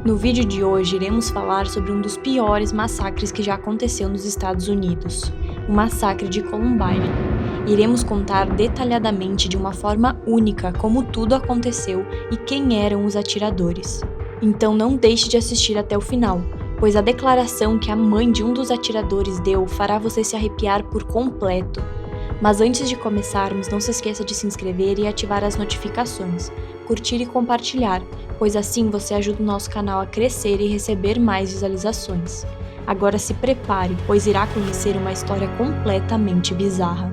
No vídeo de hoje, iremos falar sobre um dos piores massacres que já aconteceu nos Estados Unidos, o massacre de Columbine. Iremos contar detalhadamente de uma forma única como tudo aconteceu e quem eram os atiradores. Então não deixe de assistir até o final, pois a declaração que a mãe de um dos atiradores deu fará você se arrepiar por completo. Mas antes de começarmos, não se esqueça de se inscrever e ativar as notificações, curtir e compartilhar, pois assim você ajuda o nosso canal a crescer e receber mais visualizações. Agora se prepare, pois irá conhecer uma história completamente bizarra.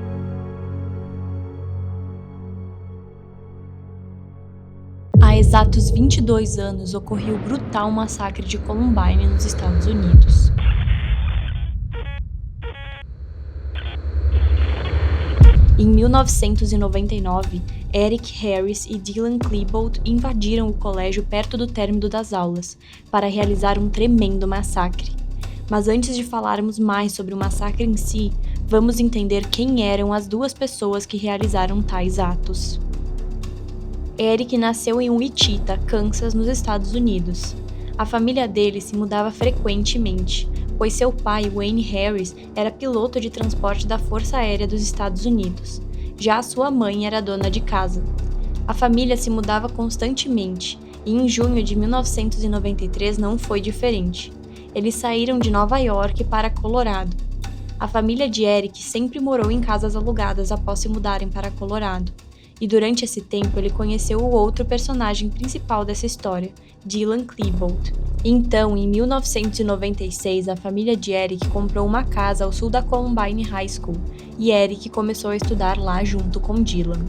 Há exatos 22 anos ocorreu o brutal massacre de Columbine nos Estados Unidos. Em 1999, Eric Harris e Dylan Klebold invadiram o colégio perto do término das aulas, para realizar um tremendo massacre. Mas antes de falarmos mais sobre o massacre em si, vamos entender quem eram as duas pessoas que realizaram tais atos. Eric nasceu em Wichita, Kansas, nos Estados Unidos. A família dele se mudava frequentemente, pois seu pai, Wayne Harris, era piloto de transporte da Força Aérea dos Estados Unidos. Já a sua mãe era dona de casa. A família se mudava constantemente, e em junho de 1993 não foi diferente. Eles saíram de Nova York para Colorado. A família de Eric sempre morou em casas alugadas após se mudarem para Colorado. E durante esse tempo ele conheceu o outro personagem principal dessa história, Dylan Klebold. Então, em 1996, a família de Eric comprou uma casa ao sul da Columbine High School, e Eric começou a estudar lá junto com Dylan.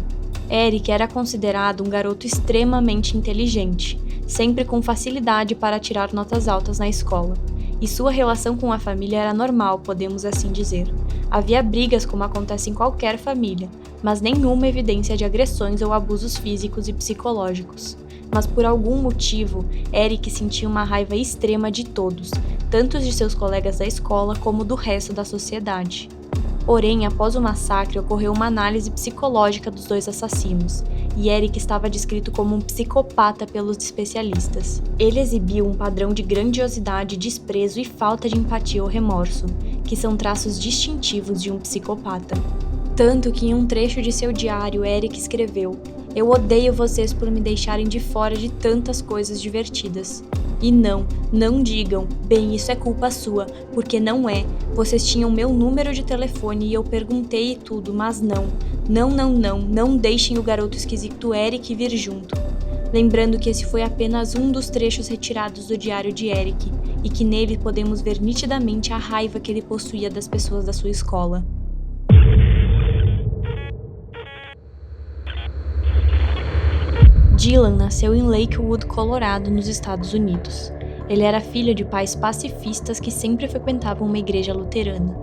Eric era considerado um garoto extremamente inteligente, sempre com facilidade para tirar notas altas na escola, e sua relação com a família era normal, podemos assim dizer. Havia brigas como acontece em qualquer família, mas nenhuma evidência de agressões ou abusos físicos e psicológicos. Mas por algum motivo, Eric sentia uma raiva extrema de todos, tanto de seus colegas da escola como do resto da sociedade. Porém, após o massacre, ocorreu uma análise psicológica dos dois assassinos, e Eric estava descrito como um psicopata pelos especialistas. Ele exibiu um padrão de grandiosidade, desprezo e falta de empatia ou remorso, que são traços distintivos de um psicopata. Tanto que em um trecho de seu diário, Eric escreveu: "Eu odeio vocês por me deixarem de fora de tantas coisas divertidas. E não digam, bem, isso é culpa sua, porque não é. Vocês tinham meu número de telefone e eu perguntei e tudo, mas não deixem o garoto esquisito Eric vir junto." Lembrando que esse foi apenas um dos trechos retirados do diário de Eric, e que nele podemos ver nitidamente a raiva que ele possuía das pessoas da sua escola. Dylan nasceu em Lakewood, Colorado, nos Estados Unidos. Ele era filho de pais pacifistas que sempre frequentavam uma igreja luterana.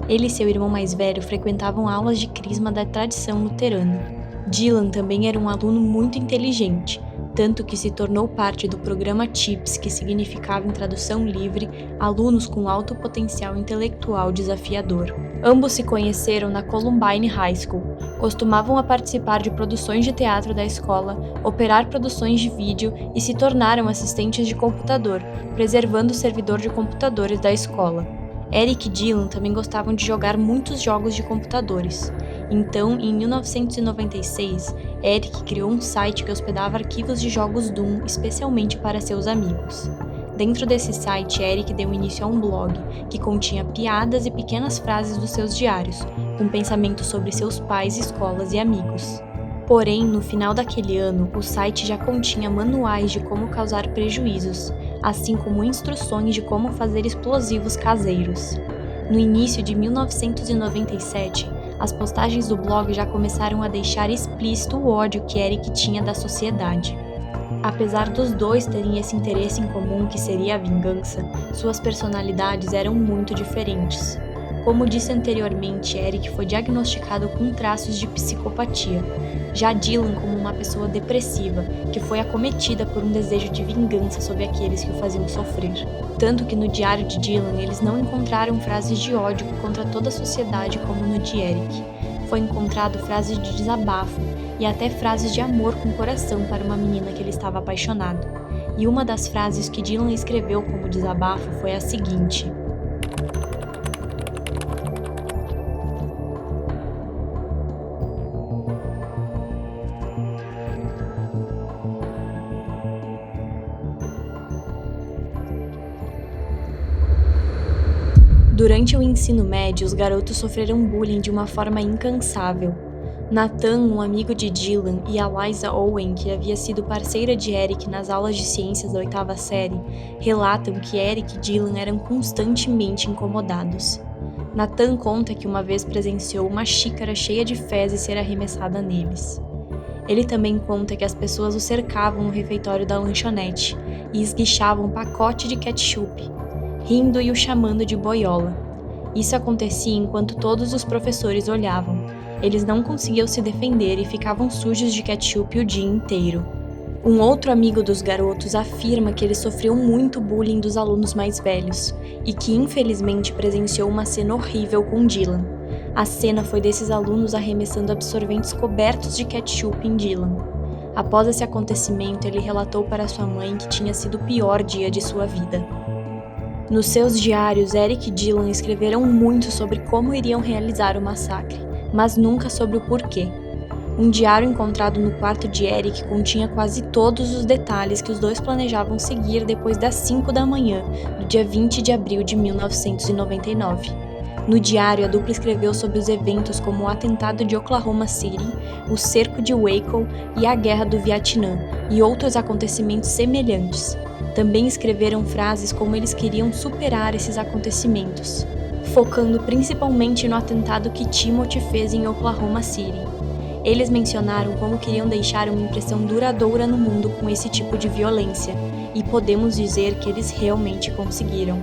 Ele e seu irmão mais velho frequentavam aulas de crisma da tradição luterana. Dylan também era um aluno muito inteligente, tanto que se tornou parte do programa TIPS, que significava em tradução livre, alunos com alto potencial intelectual desafiador. Ambos se conheceram na Columbine High School, costumavam a participar de produções de teatro da escola, operar produções de vídeo e se tornaram assistentes de computador, preservando o servidor de computadores da escola. Eric e Dylan também gostavam de jogar muitos jogos de computadores. Então, em 1996, Eric criou um site que hospedava arquivos de jogos Doom especialmente para seus amigos. Dentro desse site, Eric deu início a um blog, que continha piadas e pequenas frases dos seus diários, com pensamentos sobre seus pais, escolas e amigos. Porém, no final daquele ano, o site já continha manuais de como causar prejuízos, assim como instruções de como fazer explosivos caseiros. No início de 1997, as postagens do blog já começaram a deixar explícito o ódio que Eric tinha da sociedade. Apesar dos dois terem esse interesse em comum que seria a vingança, suas personalidades eram muito diferentes. Como disse anteriormente, Eric foi diagnosticado com traços de psicopatia, já Dylan como uma pessoa depressiva, que foi acometida por um desejo de vingança sobre aqueles que o faziam sofrer. Tanto que no diário de Dylan eles não encontraram frases de ódio contra toda a sociedade como no de Eric. Foi encontrado frases de desabafo e até frases de amor com coração para uma menina que ele estava apaixonado. e uma das frases que Dylan escreveu como desabafo foi a seguinte: durante o ensino médio, os garotos sofreram bullying de uma forma incansável. Nathan, um amigo de Dylan, e a Liza Owen, que havia sido parceira de Eric nas aulas de ciências da 8ª série, relatam que Eric e Dylan eram constantemente incomodados. Nathan conta que uma vez presenciou uma xícara cheia de fezes ser arremessada neles. Ele também conta que as pessoas o cercavam no refeitório da lanchonete e esguichavam um pacote de ketchup, rindo e o chamando de boiola. Isso acontecia enquanto todos os professores olhavam. Eles não conseguiam se defender e ficavam sujos de ketchup o dia inteiro. Um outro amigo dos garotos afirma que ele sofreu muito bullying dos alunos mais velhos e que infelizmente presenciou uma cena horrível com Dylan. A cena foi desses alunos arremessando absorventes cobertos de ketchup em Dylan. Após esse acontecimento, ele relatou para sua mãe que tinha sido o pior dia de sua vida. Nos seus diários, Eric e Dylan escreveram muito sobre como iriam realizar o massacre, mas nunca sobre o porquê. Um diário encontrado no quarto de Eric continha quase todos os detalhes que os dois planejavam seguir depois das 5 da manhã, do dia 20 de abril de 1999. No diário, a dupla escreveu sobre os eventos como o atentado de Oklahoma City, o cerco de Waco e a Guerra do Vietnã, e outros acontecimentos semelhantes. Também escreveram frases como eles queriam superar esses acontecimentos, focando principalmente no atentado que Timothy fez em Oklahoma City. Eles mencionaram como queriam deixar uma impressão duradoura no mundo com esse tipo de violência, e podemos dizer que eles realmente conseguiram.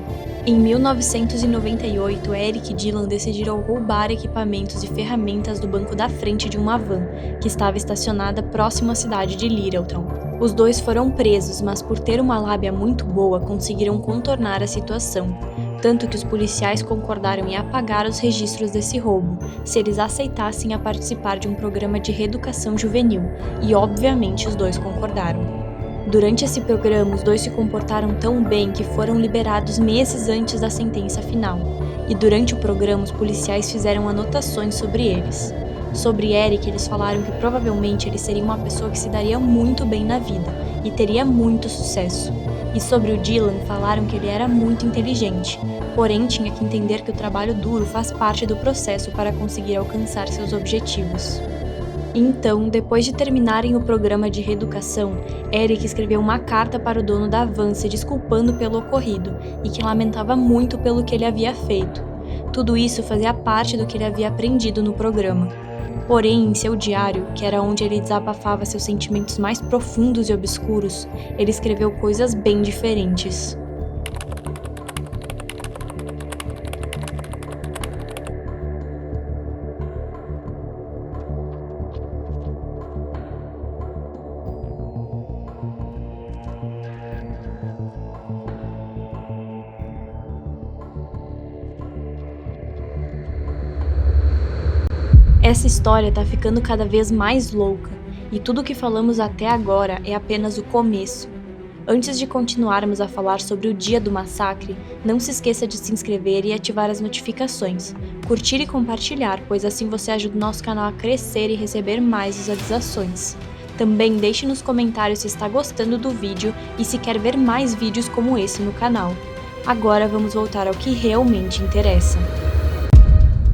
Em 1998, Eric e Dylan decidiram roubar equipamentos e ferramentas do banco da frente de uma van, que estava estacionada próximo à cidade de Littleton. Os dois foram presos, mas por ter uma lábia muito boa, conseguiram contornar a situação. Tanto que os policiais concordaram em apagar os registros desse roubo, se eles aceitassem a participar de um programa de reeducação juvenil, e obviamente os dois concordaram. Durante esse programa, os dois se comportaram tão bem que foram liberados meses antes da sentença final, e durante o programa os policiais fizeram anotações sobre eles. Sobre Eric, eles falaram que provavelmente ele seria uma pessoa que se daria muito bem na vida, e teria muito sucesso. E sobre o Dylan, falaram que ele era muito inteligente, porém tinha que entender que o trabalho duro faz parte do processo para conseguir alcançar seus objetivos. Então, depois de terminarem o programa de reeducação, Eric escreveu uma carta para o dono da van se desculpando pelo ocorrido e que lamentava muito pelo que ele havia feito. Tudo isso fazia parte do que ele havia aprendido no programa. Porém, em seu diário, que era onde ele desabafava seus sentimentos mais profundos e obscuros, ele escreveu coisas bem diferentes. Essa história tá ficando cada vez mais louca, e tudo o que falamos até agora é apenas o começo. Antes de continuarmos a falar sobre o dia do massacre, não se esqueça de se inscrever e ativar as notificações, curtir e compartilhar, pois assim você ajuda o nosso canal a crescer e receber mais visualizações. Também deixe nos comentários se está gostando do vídeo e se quer ver mais vídeos como esse no canal. Agora vamos voltar ao que realmente interessa.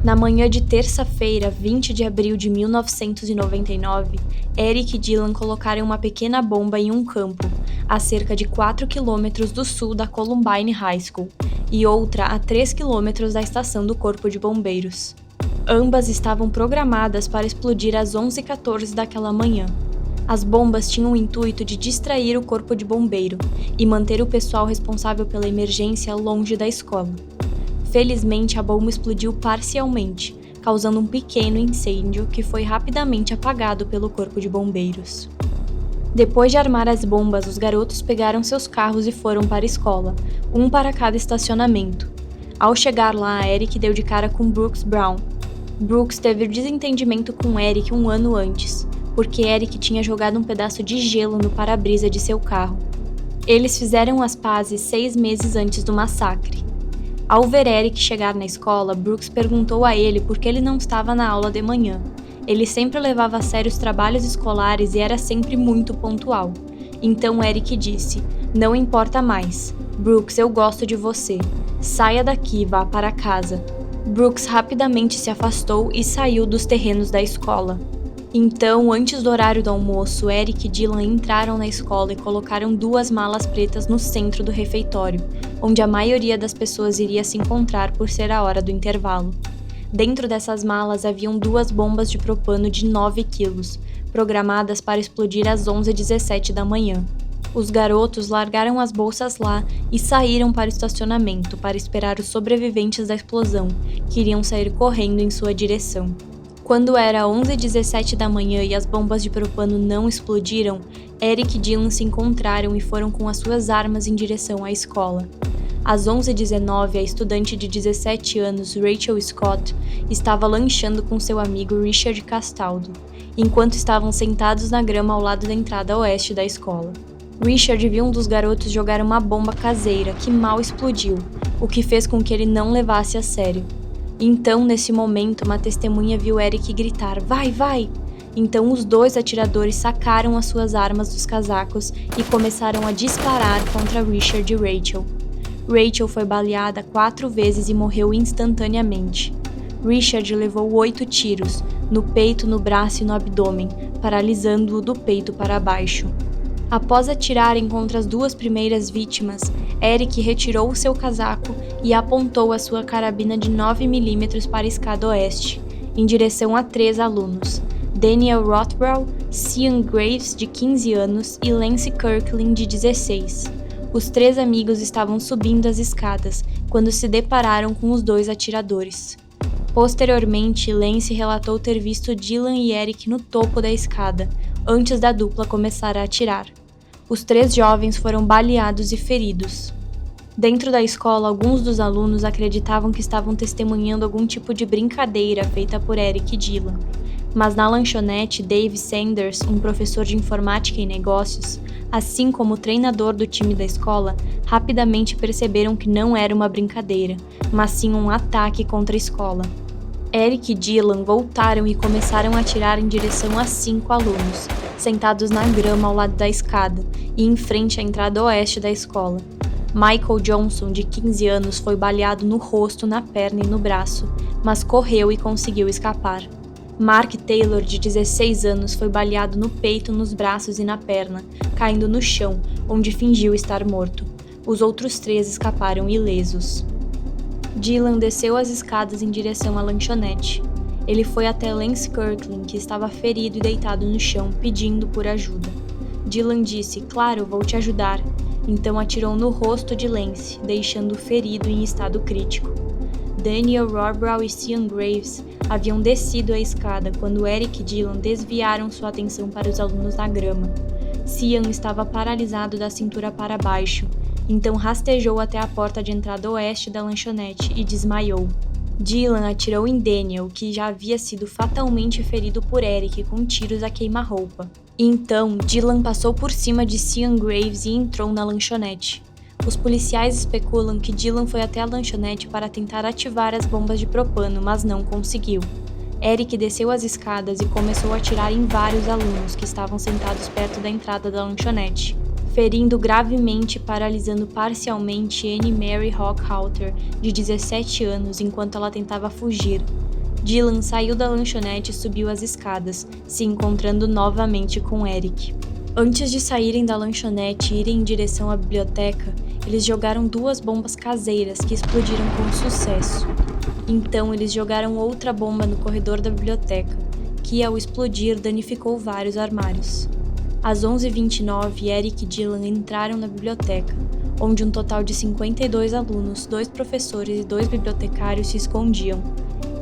Na manhã de terça-feira, 20 de abril de 1999, Eric e Dylan colocaram uma pequena bomba em um campo, a cerca de 4 quilômetros do sul da Columbine High School, e outra a 3 quilômetros da estação do Corpo de Bombeiros. Ambas estavam programadas para explodir às 11h14 daquela manhã. As bombas tinham o intuito de distrair o Corpo de Bombeiro e manter o pessoal responsável pela emergência longe da escola. Felizmente, a bomba explodiu parcialmente, causando um pequeno incêndio que foi rapidamente apagado pelo Corpo de Bombeiros. Depois de armar as bombas, os garotos pegaram seus carros e foram para a escola, um para cada estacionamento. Ao chegar lá, Eric deu de cara com Brooks Brown. Brooks teve desentendimento com Eric um ano antes, porque Eric tinha jogado um pedaço de gelo no para-brisa de seu carro. Eles fizeram as pazes 6 meses antes do massacre. Ao ver Eric chegar na escola, Brooks perguntou a ele por que ele não estava na aula de manhã. Ele sempre levava a sério os trabalhos escolares e era sempre muito pontual. Então Eric disse: "Não importa mais. Brooks, eu gosto de você. Saia daqui e vá para casa." Brooks rapidamente se afastou e saiu dos terrenos da escola. Então, antes do horário do almoço, Eric e Dylan entraram na escola e colocaram 2 malas pretas no centro do refeitório, onde a maioria das pessoas iria se encontrar por ser a hora do intervalo. Dentro dessas malas haviam 2 bombas de propano de 9 quilos, programadas para explodir às 11h17 da manhã. Os garotos largaram as bolsas lá e saíram para o estacionamento para esperar os sobreviventes da explosão, que iriam sair correndo em sua direção. Quando era 11h17 da manhã e as bombas de propano não explodiram, Eric e Dylan se encontraram e foram com as suas armas em direção à escola. Às 11h19, a estudante de 17 anos, Rachel Scott, estava lanchando com seu amigo Richard Castaldo, enquanto estavam sentados na grama ao lado da entrada oeste da escola. Richard viu um dos garotos jogar uma bomba caseira que mal explodiu, o que fez com que ele não levasse a sério. Então, nesse momento, uma testemunha viu Eric gritar: "Vai, vai!" Então, os 2 atiradores sacaram as suas armas dos casacos e começaram a disparar contra Richard e Rachel. Rachel foi baleada 4 vezes e morreu instantaneamente. Richard levou 8 tiros, no peito, no braço e no abdômen, paralisando-o do peito para baixo. Após atirarem contra as 2 primeiras vítimas, Eric retirou seu casaco e apontou a sua carabina de 9mm para a escada oeste, em direção a 3 alunos: Daniel Rothbrow, Cian Graves, de 15 anos, e Lance Kirkland, de 16. Os 3 amigos estavam subindo as escadas quando se depararam com os 2 atiradores. Posteriormente, Lance relatou ter visto Dylan e Eric no topo da escada, antes da dupla começar a atirar. Os 3 jovens foram baleados e feridos. Dentro da escola, alguns dos alunos acreditavam que estavam testemunhando algum tipo de brincadeira feita por Eric e Dylan. Mas na lanchonete, Dave Sanders, um professor de informática e negócios, assim como o treinador do time da escola, rapidamente perceberam que não era uma brincadeira, mas sim um ataque contra a escola. Eric e Dylan voltaram e começaram a atirar em direção a 5 alunos, sentados na grama ao lado da escada e em frente à entrada oeste da escola. Michael Johnson, de 15 anos, foi baleado no rosto, na perna e no braço, mas correu e conseguiu escapar. Mark Taylor, de 16 anos, foi baleado no peito, nos braços e na perna, caindo no chão, onde fingiu estar morto. Os outros 3 escaparam ilesos. Dylan desceu as escadas em direção à lanchonete. Ele foi até Lance Kirkland, que estava ferido e deitado no chão, pedindo por ajuda. Dylan disse: "Claro, vou te ajudar." Então atirou no rosto de Lance, deixando-o ferido em estado crítico. Daniel Rothbrow e Cian Graves haviam descido a escada quando Eric e Dylan desviaram sua atenção para os alunos na grama. Cian estava paralisado da cintura para baixo, então rastejou até a porta de entrada oeste da lanchonete e desmaiou. Dylan atirou em Daniel, que já havia sido fatalmente ferido por Eric com tiros a queima-roupa. Então, Dylan passou por cima de Cian Graves e entrou na lanchonete. Os policiais especulam que Dylan foi até a lanchonete para tentar ativar as bombas de propano, mas não conseguiu. Eric desceu as escadas e começou a atirar em vários alunos que estavam sentados perto da entrada da lanchonete, ferindo gravemente e paralisando parcialmente Annie Mary Hockhalter, de 17 anos, enquanto ela tentava fugir. Dylan saiu da lanchonete e subiu as escadas, se encontrando novamente com Eric. Antes de saírem da lanchonete e irem em direção à biblioteca, eles jogaram 2 bombas caseiras que explodiram com sucesso. Então eles jogaram outra bomba no corredor da biblioteca, que ao explodir danificou vários armários. Às 11h29, Eric e Dylan entraram na biblioteca, onde um total de 52 alunos, 2 professores e 2 bibliotecários se escondiam.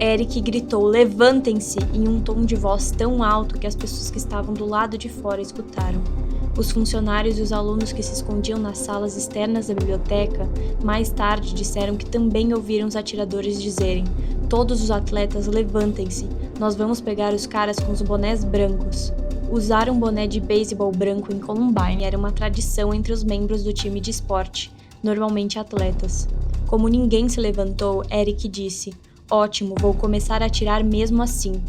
Eric gritou "Levantem-se!" em um tom de voz tão alto que as pessoas que estavam do lado de fora escutaram. Os funcionários e os alunos que se escondiam nas salas externas da biblioteca mais tarde disseram que também ouviram os atiradores dizerem: "Todos os atletas, levantem-se, nós vamos pegar os caras com os bonés brancos." Usar um boné de beisebol branco em Columbine era uma tradição entre os membros do time de esporte, normalmente atletas. Como ninguém se levantou, Eric disse: "Ótimo, vou começar a atirar mesmo assim."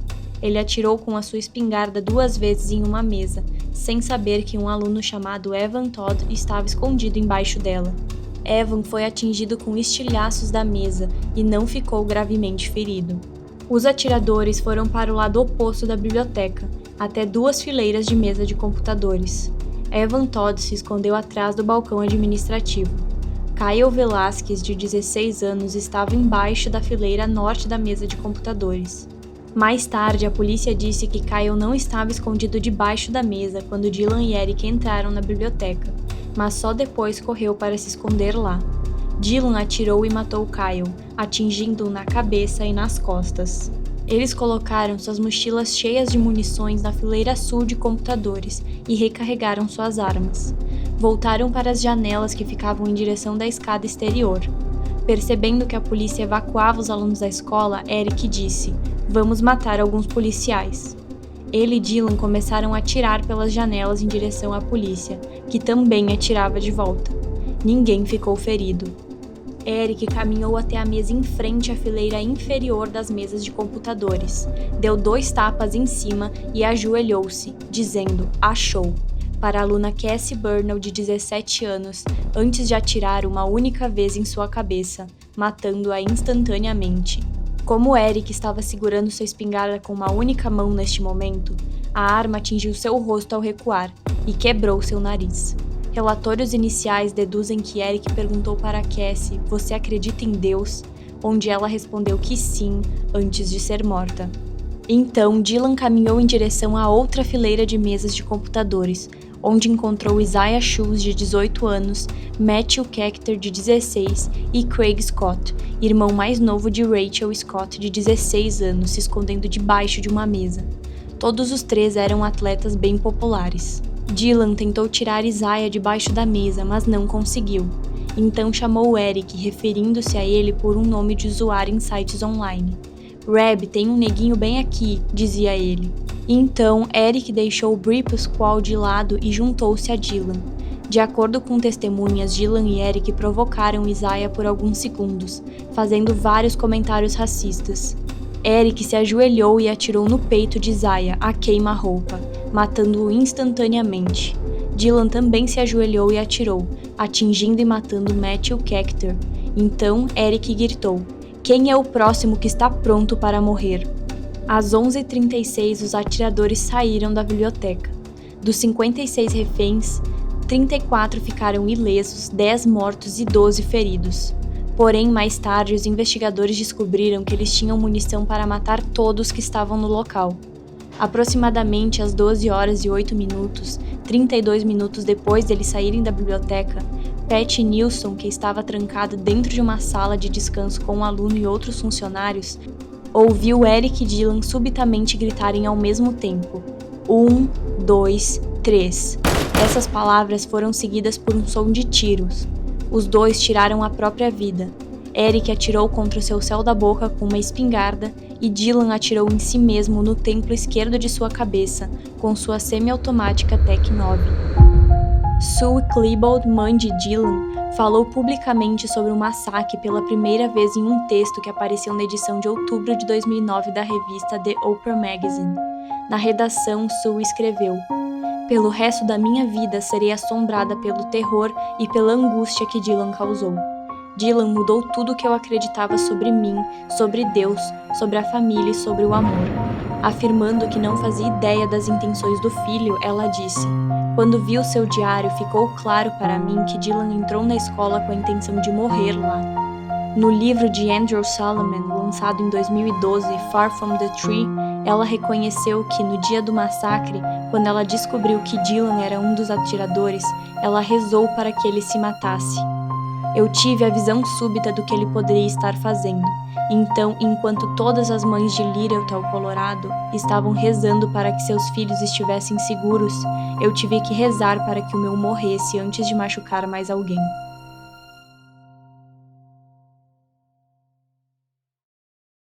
Ele atirou com a sua espingarda 2 vezes em uma mesa, sem saber que um aluno chamado Evan Todd estava escondido embaixo dela. Evan foi atingido com estilhaços da mesa e não ficou gravemente ferido. Os atiradores foram para o lado oposto da biblioteca, até 2 fileiras de mesa de computadores. Evan Todd se escondeu atrás do balcão administrativo. Kyle Velasquez, de 16 anos, estava embaixo da fileira norte da mesa de computadores. Mais tarde, a polícia disse que Kyle não estava escondido debaixo da mesa quando Dylan e Eric entraram na biblioteca, mas só depois correu para se esconder lá. Dylan atirou e matou Kyle, atingindo-o na cabeça e nas costas. Eles colocaram suas mochilas cheias de munições na fileira sul de computadores e recarregaram suas armas. Voltaram para as janelas que ficavam em direção da escada exterior. Percebendo que a polícia evacuava os alunos da escola, Eric disse: "Vamos matar alguns policiais." Ele e Dylan começaram a atirar pelas janelas em direção à polícia, que também atirava de volta. Ninguém ficou ferido. Eric caminhou até a mesa em frente à fileira inferior das mesas de computadores, deu 2 tapas em cima e ajoelhou-se, dizendo "achou" para a aluna Cassie Burnell, de 17 anos, antes de atirar uma única vez em sua cabeça, matando-a instantaneamente. Como Eric estava segurando sua espingarda com uma única mão neste momento, a arma atingiu seu rosto ao recuar e quebrou seu nariz. Relatórios iniciais deduzem que Eric perguntou para Cassie: "Você acredita em Deus?", onde ela respondeu que sim, antes de ser morta. Então, Dylan caminhou em direção a outra fileira de mesas de computadores, onde encontrou Isaiah Shoes, de 18 anos, Matthew Kechter, de 16, e Craig Scott, irmão mais novo de Rachel Scott, de 16 anos, se escondendo debaixo de uma mesa. Todos os 3 eram atletas bem populares. Dylan tentou tirar Isaiah debaixo da mesa, mas não conseguiu. Então chamou Eric, referindo-se a ele por um nome de usuário em sites online. "Reb, tem um neguinho bem aqui", dizia ele. Então, Eric deixou o Brip Squall de lado e juntou-se a Dylan. De acordo com testemunhas, Dylan e Eric provocaram Isaiah por alguns segundos, fazendo vários comentários racistas. Eric se ajoelhou e atirou no peito de Isaiah a queima-roupa, matando-o instantaneamente. Dylan também se ajoelhou e atirou, atingindo e matando Matthew Kechter. Então, Eric gritou: "Quem é o próximo que está pronto para morrer?" Às 11h36, os atiradores saíram da biblioteca. Dos 56 reféns, 34 ficaram ilesos, 10 mortos e 12 feridos. Porém, mais tarde, os investigadores descobriram que eles tinham munição para matar todos que estavam no local. Aproximadamente às 12h08, 32 minutos depois deles saírem da biblioteca, Pat Nilsson, que estava trancado dentro de uma sala de descanso com um aluno e outros funcionários, ouviu Eric e Dylan subitamente gritarem ao mesmo tempo: 1, 2, 3. Essas palavras foram seguidas por um som de tiros. Os 2 tiraram a própria vida. Eric atirou contra o seu céu da boca com uma espingarda e Dylan atirou em si mesmo no templo esquerdo de sua cabeça com sua semiautomática Tec-9. Sue Klebold, mãe de Dylan, falou publicamente sobre o massacre pela primeira vez em um texto que apareceu na edição de outubro de 2009 da revista The Oprah Magazine. Na redação, Sue escreveu: "Pelo resto da minha vida serei assombrada pelo terror e pela angústia que Dylan causou. Dylan mudou tudo o que eu acreditava sobre mim, sobre Deus, sobre a família e sobre o amor." Afirmando que não fazia ideia das intenções do filho, ela disse: "Quando vi o seu diário, ficou claro para mim que Dylan entrou na escola com a intenção de morrer lá." No livro de Andrew Solomon, lançado em 2012, Far From the Tree, ela reconheceu que, no dia do massacre, quando ela descobriu que Dylan era um dos atiradores, ela rezou para que ele se matasse. "Eu tive a visão súbita do que ele poderia estar fazendo. Então, enquanto todas as mães de Littleton, Colorado, estavam rezando para que seus filhos estivessem seguros, eu tive que rezar para que o meu morresse antes de machucar mais alguém."